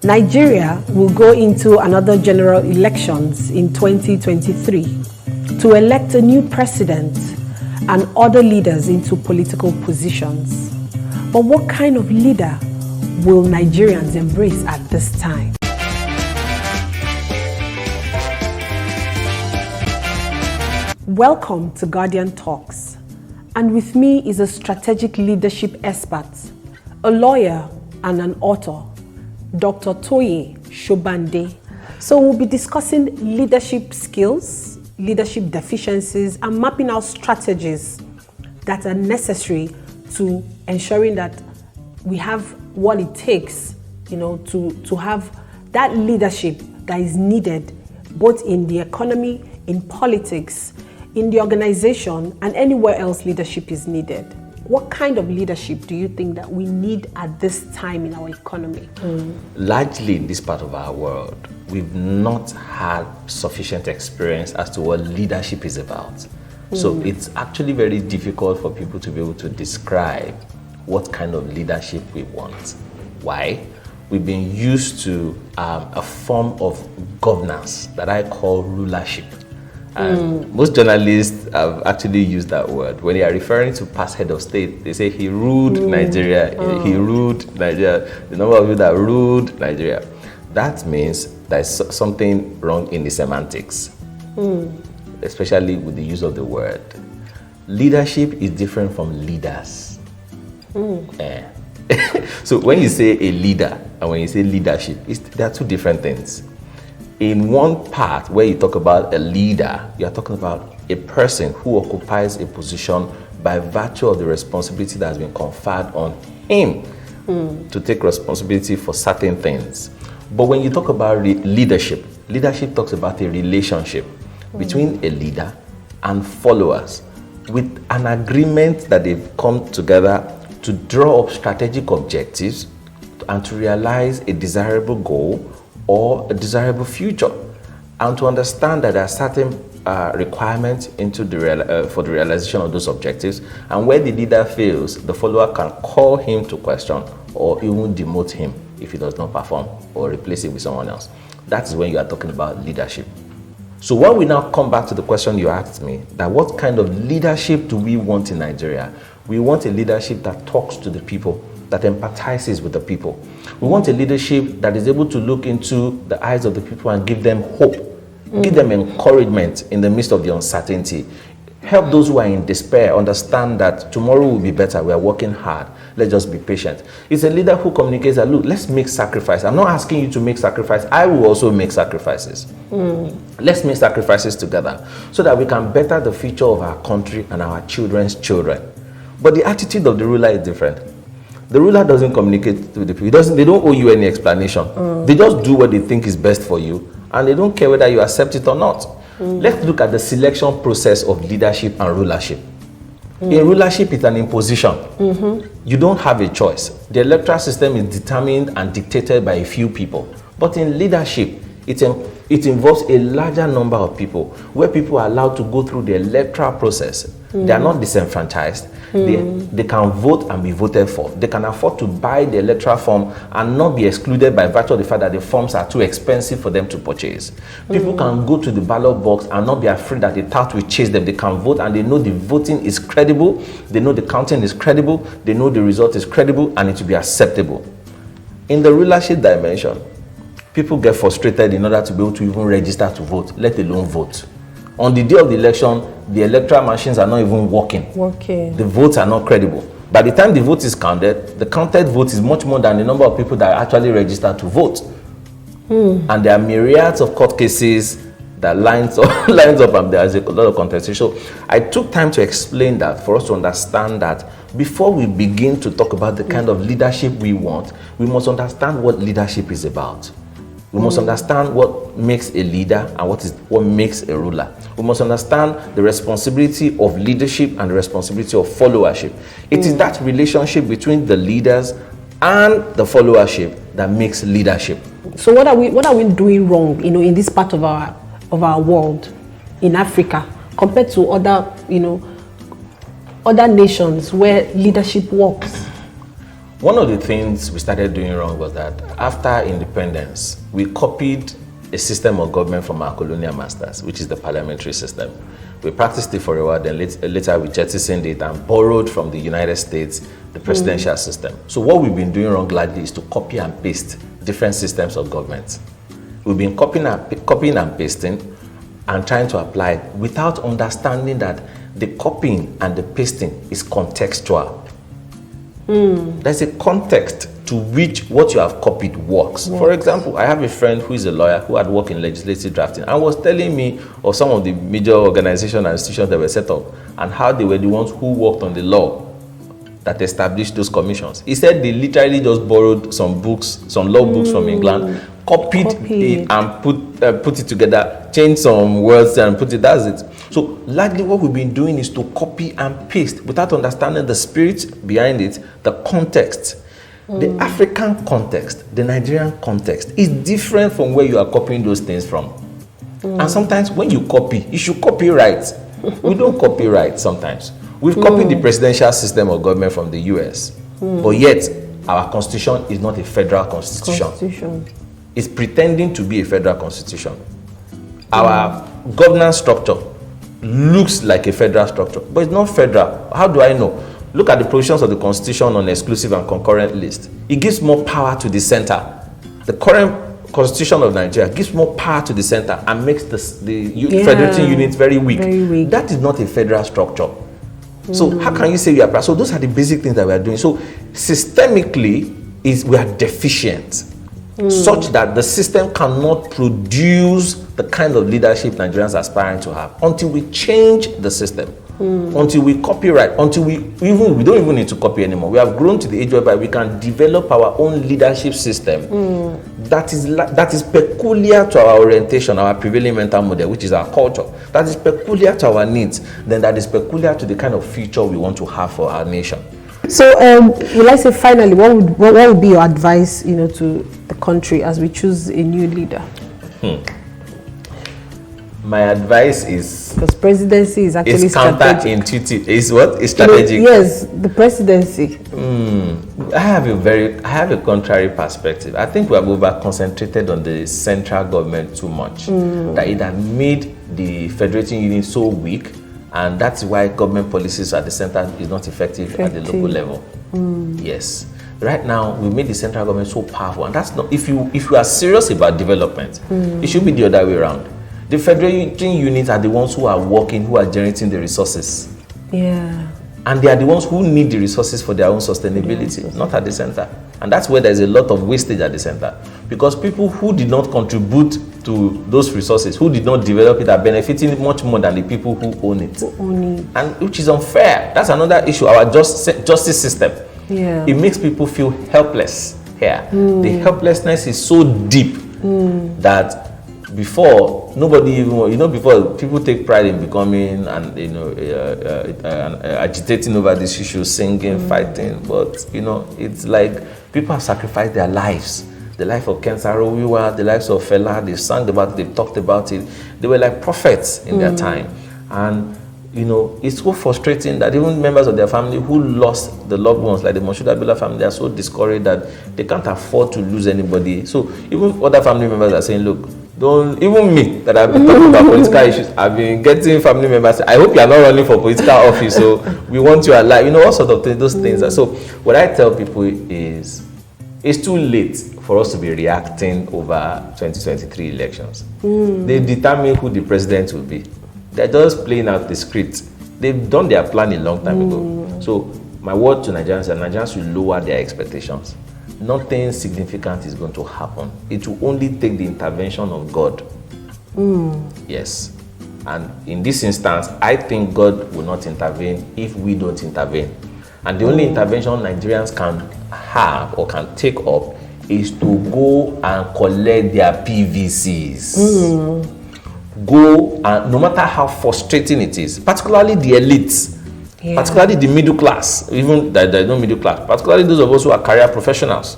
Nigeria will go into another general elections in 2023 to elect a new president and other leaders into political positions. But what kind of leader will Nigerians embrace at this time? Welcome to Guardian Talks, and with me is a strategic leadership expert, a lawyer and an author, Dr. Toye Shobande. So we'll be discussing leadership skills, leadership deficiencies, and mapping out strategies that are necessary to ensuring that we have what it takes, to have that leadership that is needed both in the economy, in politics, in the organization, and anywhere else leadership is needed. What kind of leadership do you think that we need at this time in our economy? Largely in this part of our world, we've not had sufficient experience as to what leadership is about. So it's actually very difficult for people to be able to describe what kind of leadership we want. Why? We've been used to a form of governance that I call rulership. And most journalists have actually used that word. When they are referring to past head of state, they say he ruled Nigeria, he ruled Nigeria, the number of people that ruled Nigeria. That means there's something wrong in the semantics, especially with the use of the word. Leadership is different from leaders. So when you say a leader and when you say leadership, there are two different things. In one part where you talk about a leader, you are talking about a person who occupies a position by virtue of the responsibility that has been conferred on him to take responsibility for certain things. But when you talk about leadership talks about a relationship between a leader and followers with an agreement that they've come together to draw up strategic objectives and to realize a desirable goal or a desirable future, and to understand that there are certain requirements for the realization of those objectives, and where the leader fails, the follower can call him to question or even demote him if he does not perform or replace it with someone else. That is when you are talking about leadership. So when we now come back to the question you asked me, that what kind of leadership do we want in Nigeria? We want a leadership that talks to the people, that empathizes with the people. We want a leadership that is able to look into the eyes of the people and give them hope, give them encouragement in the midst of the uncertainty. Help those who are in despair understand that tomorrow will be better. We are working hard. Let's just be patient. It's a leader who communicates that, look, let's make sacrifice. I'm not asking you to make sacrifice. I will also make sacrifices. Let's make sacrifices together so that we can better the future of our country and our children's children. But the attitude of the ruler is different. The ruler doesn't communicate with the people. They don't owe you any explanation. They just do what they think is best for you, and they don't care whether you accept it or not. Let's look at the selection process of leadership and rulership. In rulership, it's an imposition. You don't have a choice. The electoral system is determined and dictated by a few people. But in leadership, it involves a larger number of people, where people are allowed to go through the electoral process. They are not disenfranchised. They can vote and be voted for. They can afford to buy the electoral form and not be excluded by virtue of the fact that the forms are too expensive for them to purchase. People can go to the ballot box and not be afraid that the tout will chase them. They can vote and they know the voting is credible. They know the counting is credible. They know the result is credible and it will be acceptable. In the rulership dimension, people get frustrated in order to be able to even register to vote, let alone vote. On the day of the election, the electoral machines are not even working. The votes are not credible. By the time the vote is counted, the counted vote is much more than the number of people that actually registered to vote. And there are myriads of court cases that lines up and there's a lot of contestation. So I took time to explain that for us to understand that before we begin to talk about the kind of leadership we want, we must understand what leadership is about. We must understand what makes a leader and what makes a ruler. We must understand the responsibility of leadership and the responsibility of followership. It is that relationship between the leaders and the followership that makes leadership. So what are we doing wrong, in this part of our world, in Africa, compared to other nations where leadership works? One of the things we started doing wrong was that after independence, we copied a system of government from our colonial masters, which is the parliamentary system. We practiced it for a while, then later we jettisoned it and borrowed from the United States the presidential system. So what we've been doing wrong largely is to copy and paste different systems of government. We've been copying and pasting and trying to apply it without understanding that the copying and the pasting is contextual. There's a context to which what you have copied works. For example, I have a friend who is a lawyer who had worked in legislative drafting and was telling me of some of the major organizations and institutions that were set up and how they were the ones who worked on the law that established those commissions. He said they literally just borrowed some books, some law books from England, copied it and put it together, changed some words and put it, that's it. So largely what we've been doing is to copy and paste without understanding the spirit behind it, the context. The African context, the Nigerian context is different from where you are copying those things from. And sometimes when you copy, you should copy right. We don't copy right sometimes. We've copied the presidential system of government from the US, but yet our constitution is not a federal constitution. It's pretending to be a federal constitution. Our governance structure looks like a federal structure, but it's not federal. How do I know? Look at the provisions of the Constitution on exclusive and concurrent list. It gives more power to the center. The current Constitution of Nigeria gives more power to the center and makes the federating unit very weak. That is not a federal structure. So how can you say you are proud? So those are the basic things that we are doing. So systemically, we are deficient, such that the system cannot produce the kind of leadership Nigerians are aspiring to have until we change the system. Until we copyright, until we don't even need to copy anymore. We have grown to the age whereby we can develop our own leadership system that is peculiar to our orientation, our prevailing mental model, which is our culture. That is peculiar to our needs, then that is peculiar to the kind of future we want to have for our nation. So, will I say finally, what would be your advice, to the country as we choose a new leader? My advice is, because presidency is actually counterintuitive. Is what? It's strategic. Yes, the presidency. I have a contrary perspective. I think we have over concentrated on the central government too much. That it had made the federating unit so weak, and that's why government policies at the center is not effective at the local level. Yes. Right now, we made the central government so powerful, and that's not. If you are serious about development, it should be the other way around. The federating units are the ones who are working, who are generating the resources. Yeah. And they are the ones who need the resources for their own sustainability, not at the center. And that's where there's a lot of wastage at the center. Because people who did not contribute to those resources, who did not develop it, are benefiting much more than the people who own it. And which is unfair. That's another issue, our justice system. Yeah. It makes people feel helpless here. The helplessness is so deep that before, nobody even, before people take pride in becoming and, agitating over this issue, singing, fighting, but, it's like people have sacrificed their lives. The life of Ken Saro-Wiwa, the lives of Fela, they've sang about it, they've talked about it. They were like prophets in their time. And, it's so frustrating that even members of their family who lost the loved ones, like the Moshood Abdullah family, are so discouraged that they can't afford to lose anybody. So even other family members are saying, look, even me, that I've been talking about political issues, I've been getting family members, I hope you are not running for political office, so we want you alive, all sorts of things, those things. So what I tell people is, it's too late for us to be reacting over 2023 elections. They determine who the president will be. They're just playing out the script. They've done their plan a long time ago. So my word to Nigerians is that Nigerians will lower their expectations. Nothing significant is going to happen. It will only take the intervention of God. Yes. And in this instance, I think God will not intervene if we don't intervene. And the only intervention Nigerians can have or can take up is to go and collect their PVCs. Go, and no matter how frustrating it is, particularly the elites, particularly the middle class, even that there's no middle class, particularly those of us who are career professionals.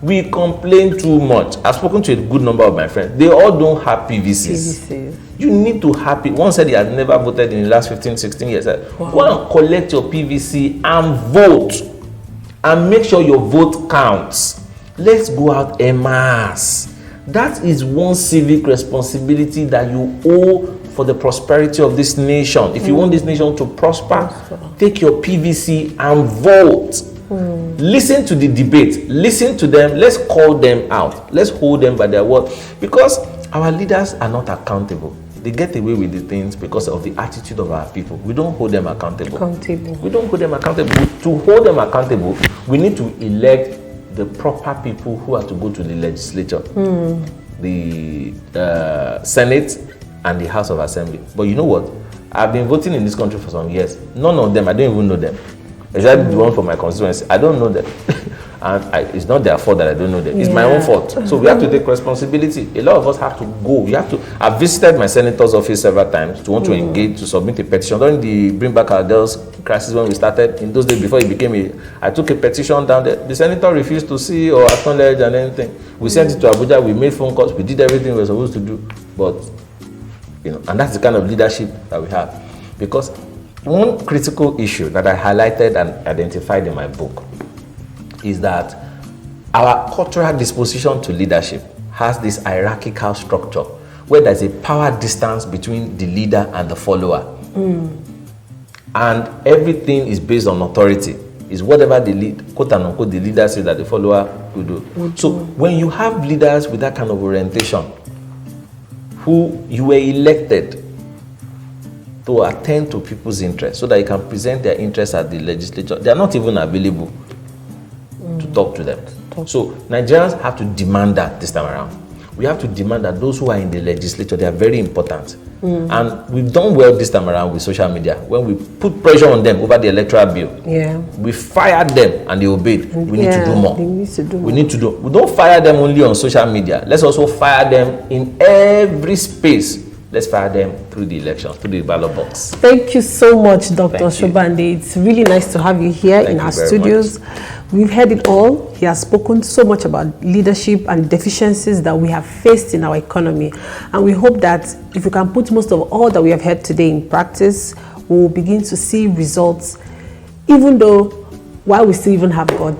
We complain too much. I've spoken to a good number of my friends. They all don't have PVCs. You need to have it. One said he had never voted in the last 15, 16 years. Go and collect your PVC and vote. and make sure your vote counts. Let's go out en masse. That is one civic responsibility that you owe for the prosperity of this nation. If you want this nation to prosper, take your PVC and vote. Listen to the debate. Listen to them. Let's call them out. Let's hold them by their word. Because our leaders are not accountable. They get away with the things because of the attitude of our people. We don't hold them accountable. We don't hold them accountable. To hold them accountable, we need to elect the proper people who are to go to the legislature, the Senate, and the House of Assembly. But you know what? I've been voting in this country for some years. None of them, I don't even know them. Except the one for my constituency. I don't know them. And it's not their fault that I don't know them. It's my own fault. So we have to take responsibility. A lot of us have to go. I've visited my senator's office several times to want to engage, to submit a petition. During the Bring Back Our Girls crisis when we started, in those days before it became I took a petition down there. The senator refused to see or acknowledge and anything. We sent it to Abuja. We made phone calls. We did everything we were supposed to do. But, and that's the kind of leadership that we have. Because one critical issue that I highlighted and identified in my book is that our cultural disposition to leadership has this hierarchical structure where there's a power distance between the leader and the follower. And everything is based on authority. It's whatever the lead, quote and unquote, the leader says that the follower will do. So when you have leaders with that kind of orientation, who you were elected to attend to people's interests so that you can present their interests at the legislature, they are not even available to talk to them. So Nigerians have to demand that this time around. We have to demand that those who are in the legislature, they are very important. And we've done well this time around with social media. When we put pressure on them over the electoral bill, we fired them and they obeyed. We need to do more. We need to do. We don't fire them only on social media. Let's also fire them in every space. Let's fire them through the elections, through the ballot box. Thank you so much, Dr. Shobande. It's really nice to have you here in our studios. We've heard it all. He has spoken so much about leadership and deficiencies that we have faced in our economy. And we hope that if we can put most of all that we have heard today in practice, we will begin to see results, even though while we still even have God,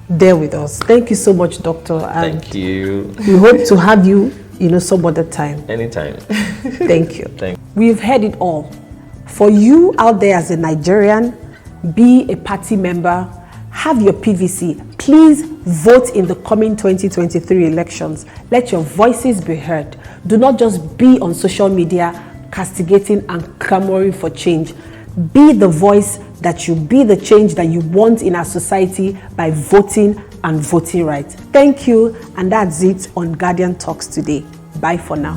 there with us. Thank you so much, Doctor. And thank you. We hope to have you some other time. Anytime. Thank you. We've heard it all. For you out there as a Nigerian, be a party member, have your PVC. Please vote in the coming 2023 elections. Let your voices be heard. Do not just be on social media castigating and clamoring for change. Be the voice that you be the change that you want in our society by voting and voting right. Thank you, and that's it on Guardian Talks today. Bye for now.